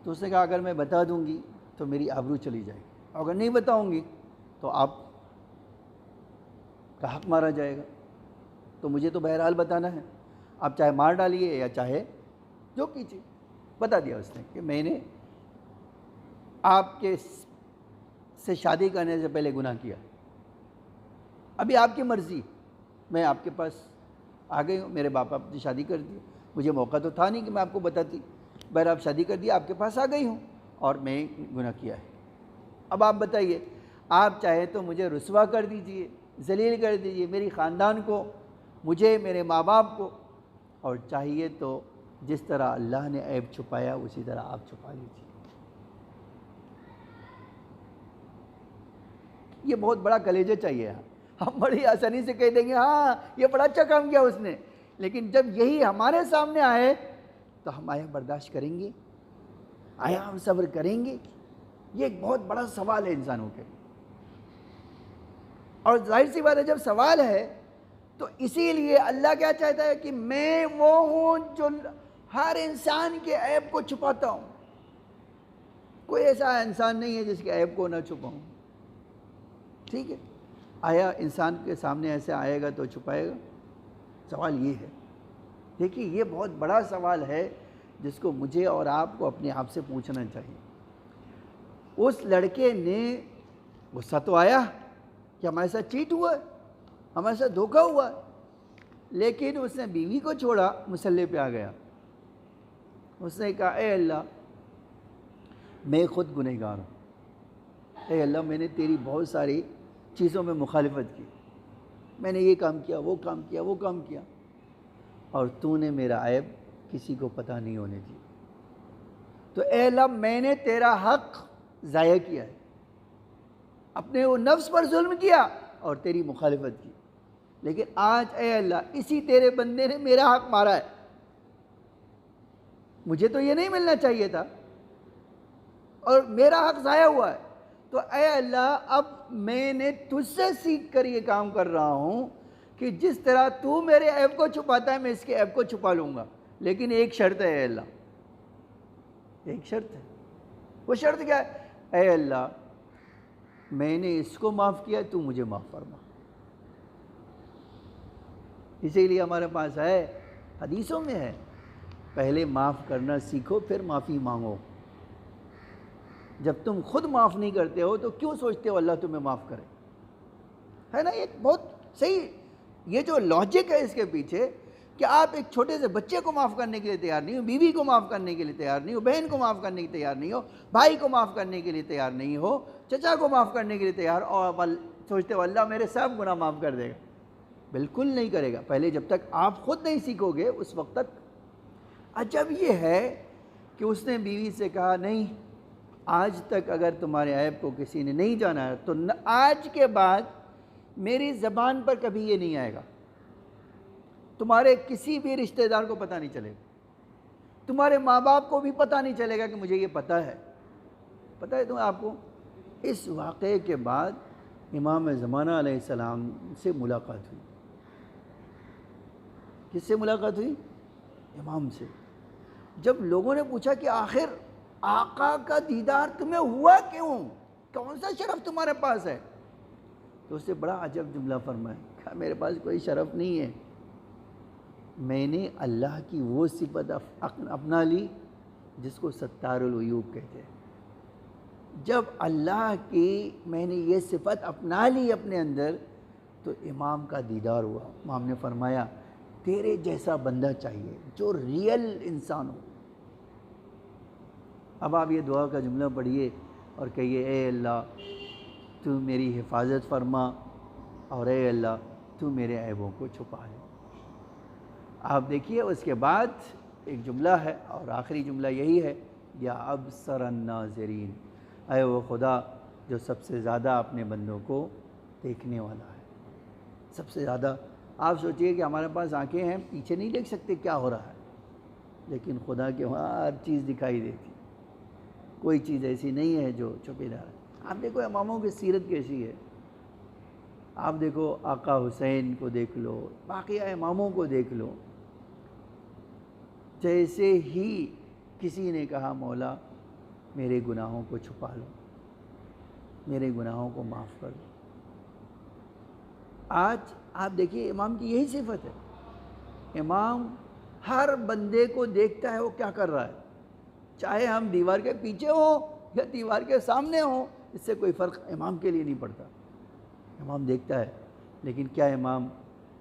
تو اس نے کہا اگر میں بتا دوں گی تو میری آبرو چلی جائے گی، اگر نہیں بتاؤں گی تو آپ کا حق مارا جائے گا، تو مجھے تو بہرحال بتانا ہے، آپ چاہے مار ڈالیے یا چاہے جو کیجیے۔ بتا دیا اس نے کہ میں نے آپ کے سے شادی کرنے سے پہلے گناہ کیا، ابھی آپ کی مرضی، میں آپ کے پاس آ گئی ہوں، میرے باپ نے شادی کر دی، مجھے موقع تو تھا نہیں کہ میں آپ کو بتاتی، بہر آپ شادی کر دی، آپ کے پاس آ گئی ہوں اور میں گناہ کیا ہے۔ اب آپ بتائیے، آپ چاہے تو مجھے رسوا کر دیجئے، ذلیل کر دیجئے، میری خاندان کو، مجھے، میرے ماں باپ کو، اور چاہیے تو جس طرح اللہ نے عیب چھپایا اسی طرح آپ چھپا لیجیے۔ یہ بہت بڑا کلیجہ چاہیے، ہم بڑی آسانی سے کہہ دیں گے ہاں یہ بڑا اچھا کام کیا اس نے، لیکن جب یہی ہمارے سامنے آئے تو ہم آیا برداشت کریں گے؟ آیا ہم صبر کریں گے؟ یہ ایک بہت بڑا سوال ہے انسانوں کے، اور ظاہر سی بات ہے جب سوال ہے تو اسی لیے اللہ کیا چاہتا ہے کہ میں وہ ہوں جو ہر انسان کے عیب کو چھپاتا ہوں۔ کوئی ایسا انسان نہیں ہے جس کے عیب کو نہ چھپاؤں، ٹھیک ہے؟ آیا انسان کے سامنے ایسے آئے گا تو چھپائے گا؟ سوال یہ ہے۔ دیکھیے یہ بہت بڑا سوال ہے جس کو مجھے اور آپ کو اپنے آپ سے پوچھنا چاہیے۔ اس لڑکے نے غصہ تو آیا کہ ہمارے ساتھ چیٹ ہوا ہے، ہمارے ساتھ دھوکہ ہوا ہے، لیکن اس نے بیوی کو چھوڑا، مصلی پہ آ گیا۔ اس نے کہا اے اللہ میں خود گنہگار ہوں، اے اللہ میں نے تیری بہت ساری چیزوں میں مخالفت کی، میں نے یہ کام کیا، وہ کام کیا، وہ کام کیا، اور تو نے میرا عیب کسی کو پتہ نہیں ہونے دیا، تو اے اللہ میں نے تیرا حق ضائع کیا ہے، اپنے وہ نفس پر ظلم کیا اور تیری مخالفت کی، لیکن آج اے اللہ اسی تیرے بندے نے میرا حق مارا ہے، مجھے تو یہ نہیں ملنا چاہیے تھا اور میرا حق ضائع ہوا ہے، تو اے اللہ اب میں نے تجھ سے سیکھ کر یہ کام کر رہا ہوں کہ جس طرح تو میرے عیب کو چھپاتا ہے میں اس کے عیب کو چھپا لوں گا، لیکن ایک شرط ہے اے اللہ، ایک شرط ہے۔ وہ شرط کیا ہے؟ اے اللہ میں نے اس کو معاف کیا، تو مجھے معاف فرما۔ اسی لیے ہمارے پاس ہے، حدیثوں میں ہے، پہلے معاف کرنا سیکھو پھر معافی مانگو۔ جب تم خود معاف نہیں کرتے ہو تو کیوں سوچتے ہو اللہ تمہیں معاف کرے؟ ہے نا، یہ بہت صحیح، یہ جو لاجک ہے اس کے پیچھے کہ آپ ایک چھوٹے سے بچے کو معاف کرنے کے لیے تیار نہیں ہو، بیوی کو معاف کرنے کے لیے تیار نہیں ہو، بہن کو معاف کرنے کے لیے تیار نہیں ہو، بھائی کو معاف کرنے کے لیے تیار نہیں ہو، چچا کو معاف کرنے کے لیے تیار، اور سوچتے ہو اللہ میرے سب گناہ معاف کر دے گا۔ بالکل نہیں کرے گا، پہلے جب تک آپ خود نہیں سیکھو گے اس وقت تک۔ عجب یہ ہے کہ اس نے بیوی سے کہا نہیں، آج تک اگر تمہارے عیب کو کسی نے نہیں جانا ہے تو آج کے بعد میری زبان پر کبھی یہ نہیں آئے گا، تمہارے کسی بھی رشتہ دار کو پتہ نہیں چلے گا، تمہارے ماں باپ کو بھی پتہ نہیں چلے گا کہ مجھے یہ پتہ ہے۔ پتہ ہے تمہیں آپ کو، اس واقعے کے بعد امام زمانہ علیہ السلام سے ملاقات ہوئی۔ کس سے ملاقات ہوئی؟ امام سے۔ جب لوگوں نے پوچھا کہ آخر آقا کا دیدار تمہیں ہوا کیوں، کون سا شرف تمہارے پاس ہے، تو اس سے بڑا عجب جملہ فرمایا، کہا میرے پاس کوئی شرف نہیں ہے، میں نے اللہ کی وہ صفت اپنا لی جس کو ستار العیوب کہتے ہیں۔ جب اللہ کی میں نے یہ صفت اپنا لی اپنے اندر تو امام کا دیدار ہوا۔ امام نے فرمایا تیرے جیسا بندہ چاہیے جو ریئل انسان ہو۔ اب آپ یہ دعا کا جملہ پڑھیے اور کہیے اے اللہ تو میری حفاظت فرما، اور اے اللہ تو میرے عیبوں کو چھپا لے۔ آپ دیکھیے اس کے بعد ایک جملہ ہے اور آخری جملہ یہی ہے، یا ابصر الناظرین، اے وہ خدا جو سب سے زیادہ اپنے بندوں کو دیکھنے والا ہے، سب سے زیادہ۔ آپ سوچئے کہ ہمارے پاس آنکھیں ہیں، پیچھے نہیں دیکھ سکتے کیا ہو رہا ہے، لیکن خدا کے وہاں ہر چیز دکھائی دیتی، کوئی چیز ایسی نہیں ہے جو چھپی رہا ہے۔ آپ دیکھو اماموں کی سیرت کیسی ہے، آپ دیکھو آقا حسین کو دیکھ لو، باقی اماموں کو دیکھ لو، جیسے ہی کسی نے کہا مولا میرے گناہوں کو چھپا لو، میرے گناہوں کو معاف کر دو۔ آج آپ دیکھیے امام کی یہی صفت ہے، امام ہر بندے کو دیکھتا ہے وہ کیا کر رہا ہے، چاہے ہم دیوار کے پیچھے ہوں یا دیوار کے سامنے ہوں، اس سے کوئی فرق امام کے لیے نہیں پڑتا، امام دیکھتا ہے۔ لیکن کیا امام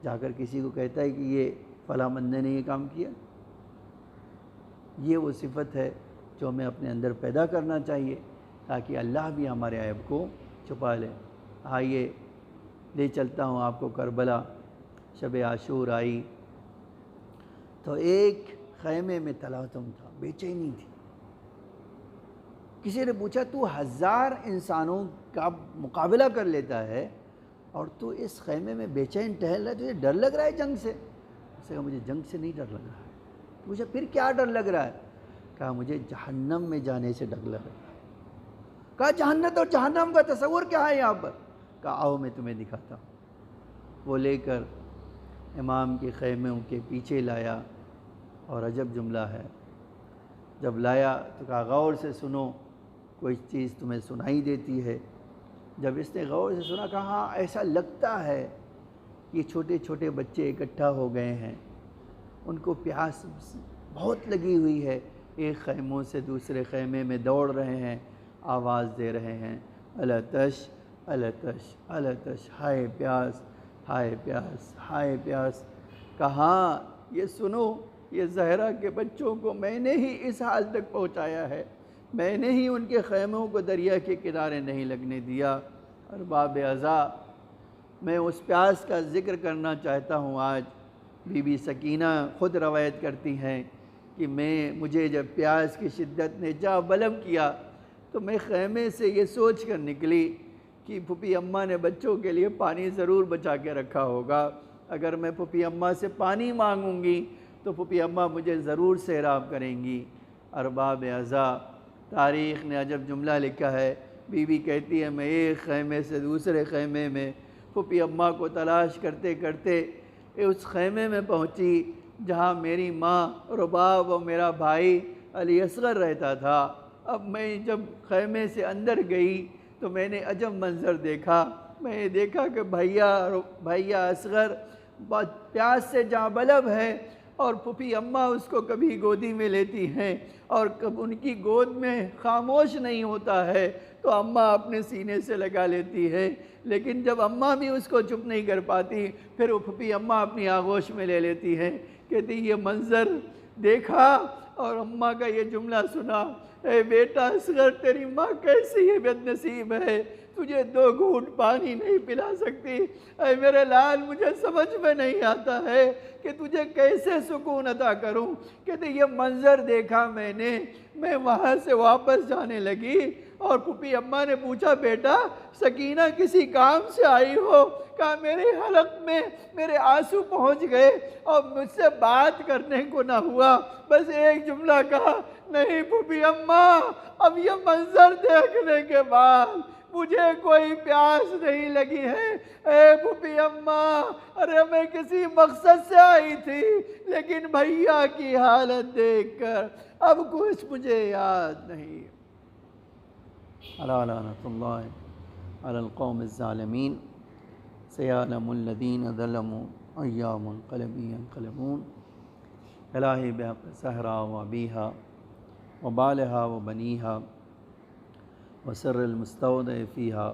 جا کر کسی کو کہتا ہے کہ یہ فلاں بندے نے یہ کام کیا؟ یہ وہ صفت ہے جو ہمیں اپنے اندر پیدا کرنا چاہیے تاکہ اللہ بھی ہمارے عیب کو چھپا لے۔ آئیے لے چلتا ہوں آپ کو کربلا۔ شب عاشور آئی تو ایک خیمے میں تلاطم تھا، بے چینی تھی۔ کسی نے پوچھا تو 1000 انسانوں کا مقابلہ کر لیتا ہے اور تو اس خیمے میں بے چین ٹہل رہا ہے، تجھے ڈر لگ رہا ہے جنگ سے؟ اس نے کہا مجھے جنگ سے نہیں ڈر لگ رہا ہے۔ پوچھا پھر کیا ڈر لگ رہا ہے؟ کہا مجھے جہنم میں جانے سے ڈر لگ رہا ہے۔ کہا جہنم اور جہنم کا تصور کیا ہے یہاں پر؟ کہا آؤ میں تمہیں دکھاتا ہوں۔ وہ لے کر امام کے خیموں کے پیچھے لایا، اور عجب جملہ ہے، جب لایا تو کہا غور سے سنو، کوئی چیز تمہیں سنائی دیتی ہے؟ جب اس نے غور سے سنا کہا ہاں ایسا لگتا ہے یہ چھوٹے چھوٹے بچے اکٹھا ہو گئے ہیں، ان کو پیاس بہت لگی ہوئی ہے، ایک خیموں سے دوسرے خیمے میں دوڑ رہے ہیں، آواز دے رہے ہیں التش التش التش، ہائے پیاس ہائے پیاس ہائے پیاس۔ کہاں یہ سنو، یہ زہرا کے بچوں کو میں نے ہی اس حال تک پہنچایا ہے، میں نے ہی ان کے خیموں کو دریا کے کنارے نہیں لگنے دیا۔ ارباب ازا، میں اس پیاس کا ذکر کرنا چاہتا ہوں آج۔ بی بی سکینہ خود روایت کرتی ہیں کہ مجھے جب پیاس کی شدت نے جا بلم کیا تو میں خیمے سے یہ سوچ کر نکلی کہ پھوپھی اماں نے بچوں کے لیے پانی ضرور بچا کے رکھا ہوگا، اگر میں پھوپھی اماں سے پانی مانگوں گی تو پھوپھی اماں مجھے ضرور سیراب کریں گی۔ ارباب ازا، تاریخ نے عجب جملہ لکھا ہے، بی بی کہتی ہے میں ایک خیمے سے دوسرے خیمے میں پھوپھی اماں کو تلاش کرتے کرتے اس خیمے میں پہنچی جہاں میری ماں رباب اور میرا بھائی علی اصغر رہتا تھا۔ اب میں جب خیمے سے اندر گئی تو میں نے عجب منظر دیکھا، میں نے دیکھا کہ بھیا اصغر پیاس سے جاں بلب ہے، اور پھوپھی اماں اس کو کبھی گودی میں لیتی ہیں اور کب ان کی گود میں خاموش نہیں ہوتا ہے تو اماں اپنے سینے سے لگا لیتی ہے، لیکن جب اماں بھی اس کو چپ نہیں کر پاتی پھر وہ پھوپھی اماں اپنی آغوش میں لے لیتی ہے۔ کہتی یہ منظر دیکھا اور اماں کا یہ جملہ سنا، اے بیٹا اصغر تیری ماں کیسی ہے بد نصیب ہے، تجھے 2 گھونٹ پانی نہیں پلا سکتی، اے میرے لال مجھے سمجھ میں نہیں آتا ہے کہ تجھے کیسے سکون عطا کروں۔ کہتے یہ منظر دیکھا میں وہاں سے واپس جانے لگی اور پھوپھی اماں نے پوچھا بیٹا سکینہ کسی کام سے آئی ہو؟ کہا میرے حلق میں میرے آنسو پہنچ گئے اور مجھ سے بات کرنے کو نہ ہوا، بس ایک جملہ کہا، نہیں پھوپھی اماں اب یہ منظر دیکھنے کے بعد مجھے کوئی پیاس نہیں لگی ہے، اے پھوپھی اماں ارے میں کسی مقصد سے آئی تھی لیکن بھیا کی حالت دیکھ کر اب کچھ مجھے یاد نہیں۔ الا لعنۃ اللہ علی القوم الظالمین، سیعلم الذین ظلموا ای منقلب ینقلبون۔ الہی بحق سہرا و ابیہا و بالہا و بنیہا وسر المستودع فیہا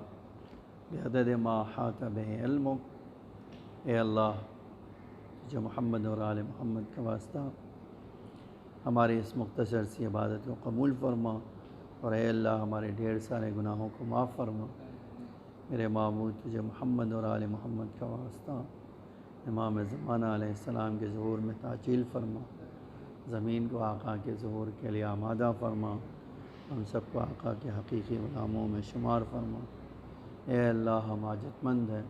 بعدد ما احاط بہ علمک۔ اے اللہ جو محمد اور آل محمد کا واسطہ ہماری اس مختصر سی عبادت کو قبول فرما، اور اے اللہ ہمارے ڈھیر سارے گناہوں کو معاف فرما۔ میرے معبود تجھے محمد اور آل محمد کا واسطہ امام زمانہ علیہ السلام کے ظہور میں تعجیل فرما، زمین کو آقا کے ظہور کے لیے آمادہ فرما، ہم سب کو آقا کے حقیقی غلاموں میں شمار فرما۔ اے اللہ ہم حاجت مند ہیں،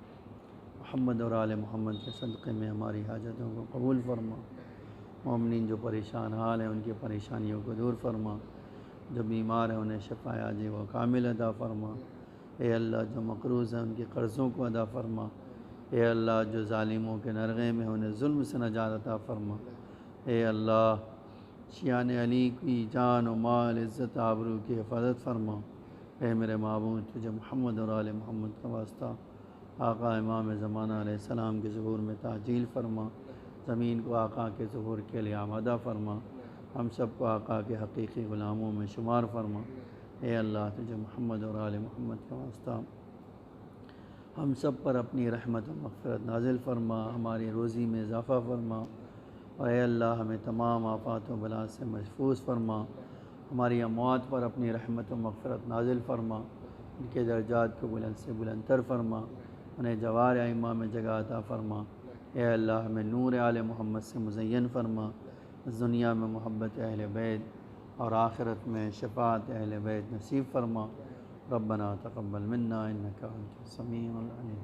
محمد اور آل محمد کے صدقے میں ہماری حاجتوں کو قبول فرما۔ مومنین جو پریشان حال ہیں ان کی پریشانیوں کو دور فرما، جو بیمار ہیں انہیں شفا عاجل و کامل عطا فرما۔ اے اللہ جو مقروض ہیں ان کے قرضوں کو ادا فرما۔ اے اللہ جو ظالموں کے نرغے میں انہیں ظلم سے نجات عطا فرما۔ اے اللہ شیعان علی کی جان و مال عزت آبرو کی حفاظت فرما۔ اے میرے معبود تجھے محمد اور آل محمد کا واسطہ آقا امام زمانہ علیہ السلام کے ظہور میں تعجیل فرما، زمین کو آقا کے ظہور کے لیے آمادہ فرما، ہم سب کو آقا کے حقیقی غلاموں میں شمار فرما۔ اے اللہ تجھے محمد اور آل محمد کا واسطہ ہم سب پر اپنی رحمت و مغفرت نازل فرما، ہماری روزی میں اضافہ فرما، اور اے اللہ ہمیں تمام آفات و بلا سے محفوظ فرما، ہماری اموات پر اپنی رحمت و مغفرت نازل فرما، ان کے درجات کو بلند سے بلند تر فرما، انہیں جوار ائمہ میں جگہ عطا فرما۔ اے اللہ ہمیں نور آل محمد سے مزین فرما، دنیا میں محبت اہل بیت اور آخرت میں شفاعت اہل بیت نصیب فرما۔ ربنا تقبل منا انک انت السمیع العلیم۔